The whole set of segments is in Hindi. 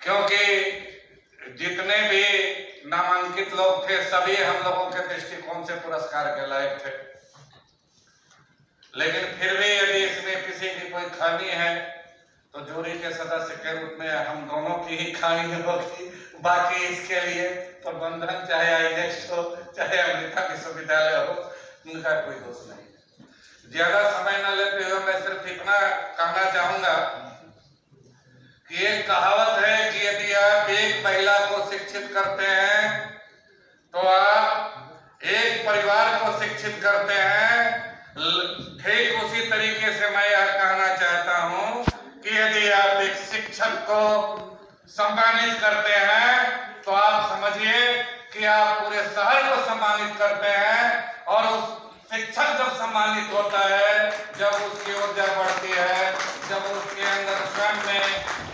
क्योंकि जितने भी नामांकित लोग थे सभी हम लोगों के दृष्टिकोण से पुरस्कार के लायक थे, लेकिन फिर भी यदि इसमें किसी की कोई खामी है तो जूरी के सदस्य के रूप में हम दोनों की ही खामी होगी। बाकी इसके लिए प्रबंधन चाहे आईनेक्स हो चाहे अमृता विश्वविद्यालय हो, उनका कोई दोष नहीं। ज्यादा समय न लेते हुए मैं सिर्फ इतना कहना चाहूंगा कि एक कहावत है कि यदि आप एक महिला को शिक्षित करते हैं तो आप एक परिवार को शिक्षित करते हैं। ठीक उसी तरीके से मैं यह कहना चाहता हूं कि यदि आप एक शिक्षक को सम्मानित करते हैं तो आप समझिए कि आप पूरे शहर को सम्मानित करते हैं। और उस शिक्षक जब सम्मानित होता है, जब उसकी ऊर्जा बढ़ती है, जब उसके अंदर स्वयं में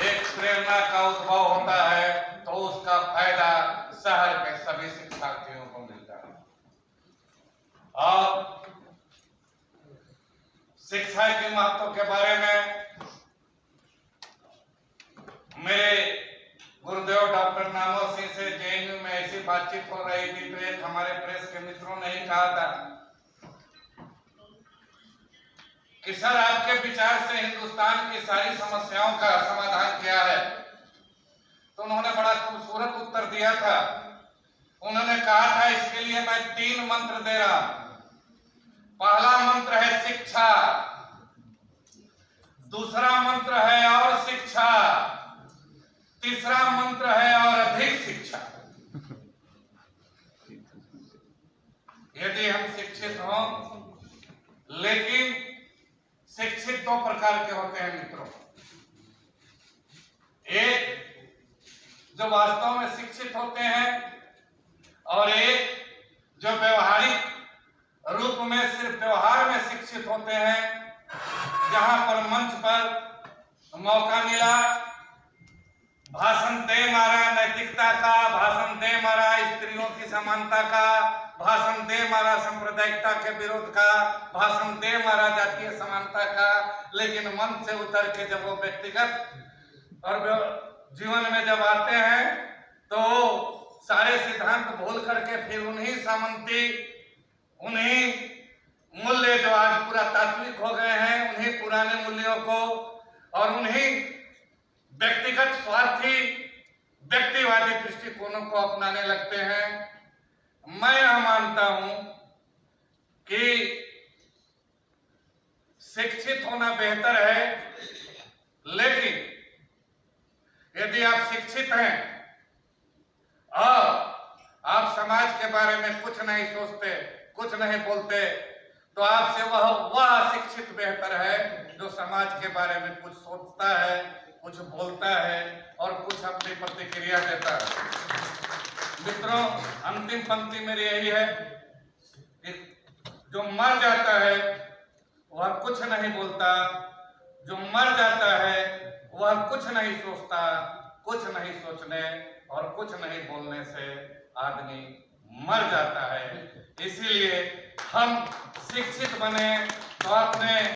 एक प्रेरणा का उद्भव होता है, तो उसका फायदा शहर के सभी शिक्षार्थियों को मिलता है। और शिक्षा के महत्व के बारे में मेरे गुरुदेव डॉक्टर नामो सिंह से जेएनयू में ऐसी बातचीत हो रही थी तो एक हमारे प्रेस के मित्रों ने ही कहा था कि सर आपके विचार से हिंदुस्तान की सारी समस्याओं का समाधान क्या है। तो उन्होंने बड़ा खूबसूरत उत्तर दिया था। उन्होंने कहा था इसके लिए मैं 3 मंत्र दे रहा हूं। पहला मंत्र है शिक्षा, दूसरा मंत्र है और शिक्षा, तीसरा मंत्र है और अधिक शिक्षा। यदि हम शिक्षित हों, लेकिन शिक्षित 2 प्रकार के होते हैं मित्रों। एक जो वास्तव में शिक्षित होते हैं और एक जो व्यवहारिक रूप में सिर्फ व्यवहार में शिक्षित होते हैं। जहां पर मंच पर मौका मिला, भाषण दे मारा नैतिकता का, भाषण दे मारा स्त्रियों की समानता का, भाषण दे मारा सांप्रदायिकता के विरोध का, भाषण दे मारा जातीय समानता का। लेकिन मंच से उतर के जब वो व्यक्तिगत और जीवन में जब आते हैं तो सारे सिद्धांत भूल करके फिर उन्हीं सामंती, उन्हीं मूल्य जो आज पूरा तात्विक हो गए हैं, उन्हीं पुराने मूल्यों को और उन्हीं व्यक्तिगत स्वार्थी व्यक्तिवादी दृष्टिकोणों को अपनाने लगते हैं। मैं यह मानता हूं कि शिक्षित होना बेहतर है, लेकिन यदि आप शिक्षित हैं और आप समाज के बारे में कुछ नहीं सोचते, कुछ नहीं बोलते, तो आपसे वह शिक्षित बेहतर है जो समाज के बारे में कुछ सोचता है, कुछ बोलता है और कुछ अपनी प्रतिक्रिया देता है। मित्रों, अंतिम पंक्ति मेरी यही है कि जो मर जाता है वह कुछ नहीं बोलता, जो मर जाता है वह कुछ नहीं सोचता। कुछ नहीं सोचने और कुछ नहीं बोलने से आदमी मर जाता है। इसीलिए हम शिक्षित बने तो अपने